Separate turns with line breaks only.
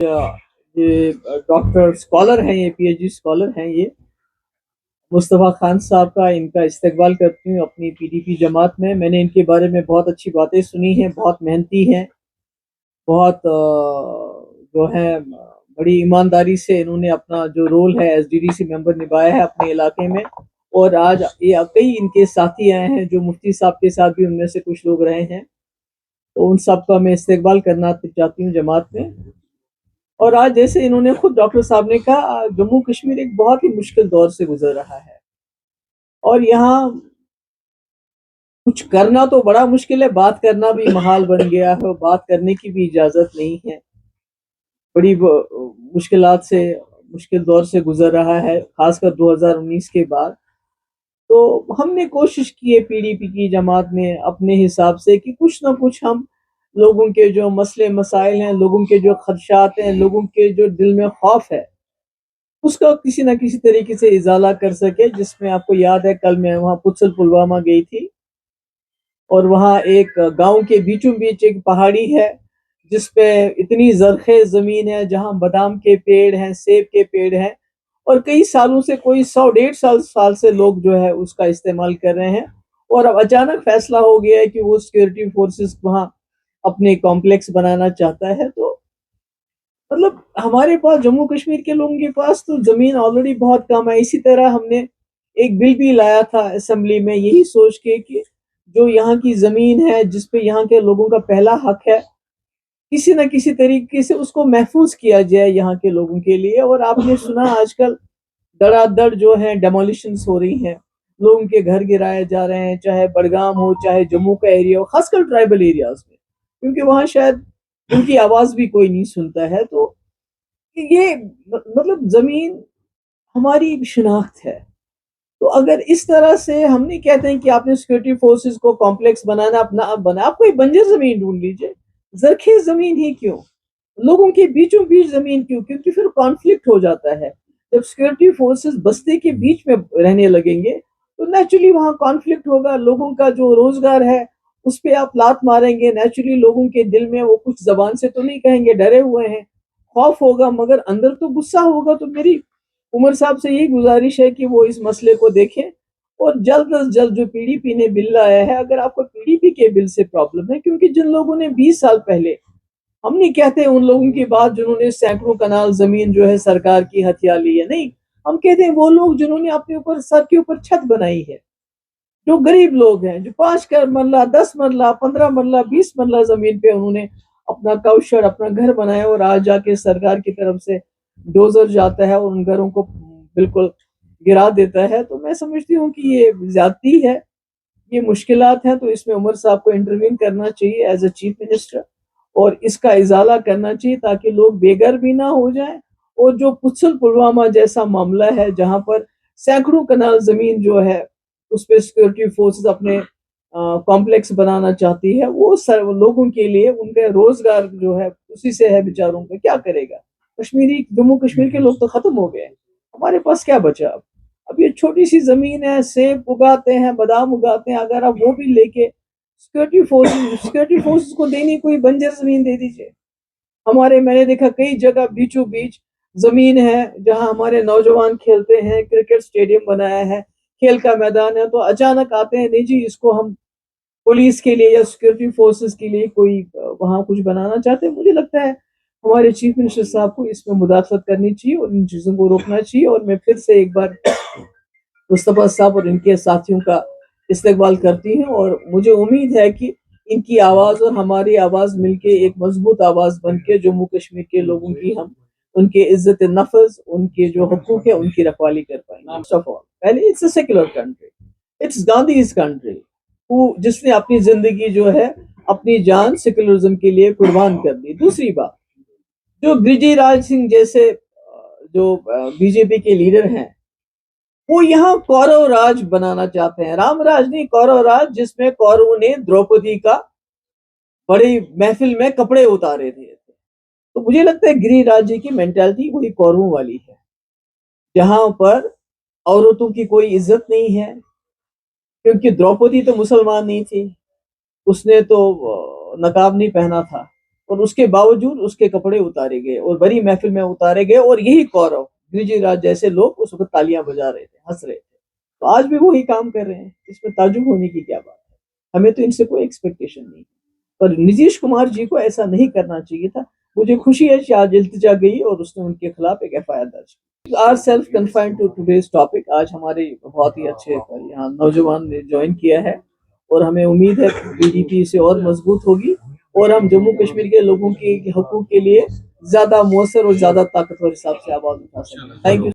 یہ doctor scholar ہیں، یہ پی ایچ ڈی اسکالر ہیں، یہ مصطفیٰ خان صاحب کا ان کا استقبال کرتی ہوں اپنی پی ڈی پی جماعت میں. میں نے ان کے بارے میں بہت اچھی باتیں سنی ہیں، بہت محنتی ہیں، بہت جو ہے بڑی ایمانداری سے انہوں نے اپنا جو رول ہے ایس ڈی ڈی سی ممبر نبھایا ہے اپنے علاقے میں. اور آج یہ کئی ان کے ساتھی آئے ہیں جو مفتی صاحب کے ساتھ بھی ان میں سے کچھ لوگ رہے ہیں، تو ان سب کا میں استقبال کرنا چاہتی ہوں جماعت میں. اور آج جیسے انہوں نے خود ڈاکٹر صاحب نے کہا، جموں کشمیر ایک بہت ہی مشکل دور سے گزر رہا ہے، اور یہاں کچھ کرنا تو بڑا مشکل ہے، بات کرنا بھی محال بن گیا ہے، اور بات کرنے کی بھی اجازت نہیں ہے. بڑی مشکلات سے مشکل دور سے گزر رہا ہے، خاص کر 2019 کے بعد. تو ہم نے کوشش کی ہے پی ڈی پی کی جماعت میں اپنے حساب سے کہ کچھ نہ کچھ ہم لوگوں کے جو مسئلے مسائل ہیں، لوگوں کے جو خدشات ہیں، لوگوں کے جو دل میں خوف ہے، اس کا کسی نہ کسی طریقے سے ازالہ کر سکے. جس میں آپ کو یاد ہے کل میں وہاں پتسل پلوامہ گئی تھی، اور وہاں ایک گاؤں کے بیچوں بیچ ایک پہاڑی ہے جس پہ اتنی زرخیز زمین ہے، جہاں بادام کے پیڑ ہیں، سیب کے پیڑ ہیں، اور کئی سالوں سے کوئی 100 150 سال سے لوگ جو ہے اس کا استعمال کر رہے ہیں. اور اب اچانک فیصلہ ہو گیا ہے کہ وہ سیکورٹی فورسز وہاں اپنے کمپلیکس بنانا چاہتا ہے. تو مطلب ہمارے پاس جموں کشمیر کے لوگوں کے پاس تو زمین آلریڈی بہت کم ہے. اسی طرح ہم نے ایک بل بھی لایا تھا اسمبلی میں، یہی سوچ کے کہ جو یہاں کی زمین ہے جس پہ یہاں کے لوگوں کا پہلا حق ہے، کسی نہ کسی طریقے سے اس کو محفوظ کیا جائے یہاں کے لوگوں کے لیے. اور آپ نے سنا آج کل دڑا دڑ جو ہے ڈیمولیشنز ہو رہی ہیں، لوگوں کے گھر گرائے جا رہے ہیں، چاہے بڑگام ہو چاہے جموں کا ایریا ہو، خاص کر ٹرائبل ایریاز میں، کیونکہ وہاں شاید ان کی آواز بھی کوئی نہیں سنتا ہے. تو یہ مطلب زمین ہماری شناخت ہے. تو اگر اس طرح سے ہم نہیں کہتے ہیں کہ آپ نے سیکورٹی فورسز کو کمپلیکس بنانا اپنا بنا، آپ کوئی بنجر زمین ڈھونڈ لیجئے. زرخیز زمین ہی کیوں، لوگوں کے بیچوں بیچ زمین کیوں؟ کیونکہ پھر کانفلکٹ ہو جاتا ہے. جب سیکورٹی فورسز بستی کے بیچ میں رہنے لگیں گے تو نیچرلی وہاں کانفلکٹ ہوگا. لوگوں کا جو روزگار ہے اس پہ آپ لات ماریں گے، نیچرلی لوگوں کے دل میں وہ کچھ زبان سے تو نہیں کہیں گے، ڈرے ہوئے ہیں، خوف ہوگا، مگر اندر تو غصہ ہوگا. تو میری عمر صاحب سے یہی گزارش ہے کہ وہ اس مسئلے کو دیکھیں، اور جلد از جلد جو پی ڈی پی نے بل لایا ہے، اگر آپ کو پی ڈی پی کے بل سے پرابلم ہے، کیونکہ جن لوگوں نے 20 سال پہلے، ہم نہیں کہتے ان لوگوں کی بات جنہوں نے سینکڑوں کنال زمین جو ہے سرکار کی ہتھیا لی ہے، نہیں، ہم کہتے ہیں وہ لوگ جنہوں نے اپنے اوپر سر کے اوپر چھت بنائی ہے، جو غریب لوگ ہیں، جو 5 مرلہ 10 مرلہ 15 مرلہ 20 مرلہ زمین پہ انہوں نے اپنا کوشر اپنا گھر بنایا، اور آج جا کے سرکار کی طرف سے ڈوزر جاتا ہے اور ان گھروں کو بالکل گرا دیتا ہے. تو میں سمجھتی ہوں کہ یہ زیادتی ہے، یہ مشکلات ہیں. تو اس میں عمر صاحب کو انٹروین کرنا چاہیے ایز اے چیف منسٹر، اور اس کا ازالہ کرنا چاہیے تاکہ لوگ بے گھر بھی نہ ہو جائیں. اور جو پتسل پلوامہ جیسا معاملہ ہے جہاں پر سینکڑوں کنال زمین جو ہے اس پہ سیکورٹی فورسز اپنے کمپلیکس بنانا چاہتی ہے، وہ لوگوں کے لیے ان کا روزگار جو ہے اسی سے ہے، بیچاروں کا کیا کرے گا؟ جموں کشمیر کے لوگ تو ختم ہو گئے، ہمارے پاس کیا بچا اب یہ چھوٹی سی زمین ہے، سیب اگاتے ہیں، بادام اگاتے ہیں، اگر آپ وہ بھی لے کے سیکورٹی فورسز کو دینی کوئی بنجر زمین دے دیجیے. میں نے دیکھا کئی جگہ بیچوں بیچ زمین ہے جہاں ہمارے نوجوان کھیلتے ہیں، کرکٹ سٹیڈیم بنایا ہے، کھیل کا میدان ہے، تو اچانک آتے ہیں نہیں جی اس کو ہم پولیس کے لیے یا سیکورٹی فورسز کے لیے کوئی وہاں کچھ بنانا چاہتے ہیں. مجھے لگتا ہے ہمارے چیف منسٹر صاحب کو اس میں مداخلت کرنی چاہیے اور ان چیزوں کو روکنا چاہیے. اور میں پھر سے ایک بار مصطفیٰ صاحب اور ان کے ساتھیوں کا استقبال کرتی ہوں، اور مجھے امید ہے کہ ان کی آواز اور ہماری آواز مل کے ایک مضبوط آواز بن کے جموں کشمیر کے لوگوں کی ہم ان کے عزت نفس، ان کے جو حقوق ہے ان کی رکھوالی کر پائیں گے. فرسٹ آف آل، پہلے it's a secular country, it's Gandhi's country, جس نے اپنی زندگی جو ہے اپنی جان سیکولرزم کے لیے قربان کر دی. دوسری بات، جو گریجی راج سنگھ جیسے جو بی جے پی کے لیڈر ہیں، وہ یہاں کورو راج بنانا چاہتے ہیں، رام راج نہیں، کورو راج، جس میں کورو نے دروپدی کا بڑی محفل میں کپڑے اتارے تھے. تو مجھے لگتا ہے گری راج جی کی مینٹالٹی وہی کورو والی ہے، جہاں پر عورتوں کی کوئی عزت نہیں ہے، کیونکہ دروپدی تو مسلمان نہیں تھی، اس نے تو نقاب نہیں پہنا تھا، اور اس کے باوجود اس کے کپڑے اتارے گئے اور بڑی محفل میں اتارے گئے، اور یہی کورو گریجی راج جیسے لوگ اس وقت تالیاں بجا رہے تھے، ہنس رہے تھے. تو آج بھی وہی کام کر رہے ہیں، اس میں تعجب ہونے کی کیا بات ہے؟ ہمیں تو ان سے کوئی ایکسپیکٹیشن نہیں، پر نتیش کمار جی کو ایسا نہیں کرنا چاہیے تھا. مجھے خوشی ہے کہ آج التجا گئی اور اس نے ان کے خلاف ایک ایف آئی آر درج کی. Are self confined to today's topic. آج ہمارے بہت ہی اچھے یہاں نوجوان نے جوائن کیا ہے، اور ہمیں امید ہے پی ڈی پی سے اور مضبوط ہوگی، اور ہم جموں کشمیر کے لوگوں کے حقوق کے لیے زیادہ مؤثر اور زیادہ طاقتور حساب سے آواز اٹھا سکیں. Thank you.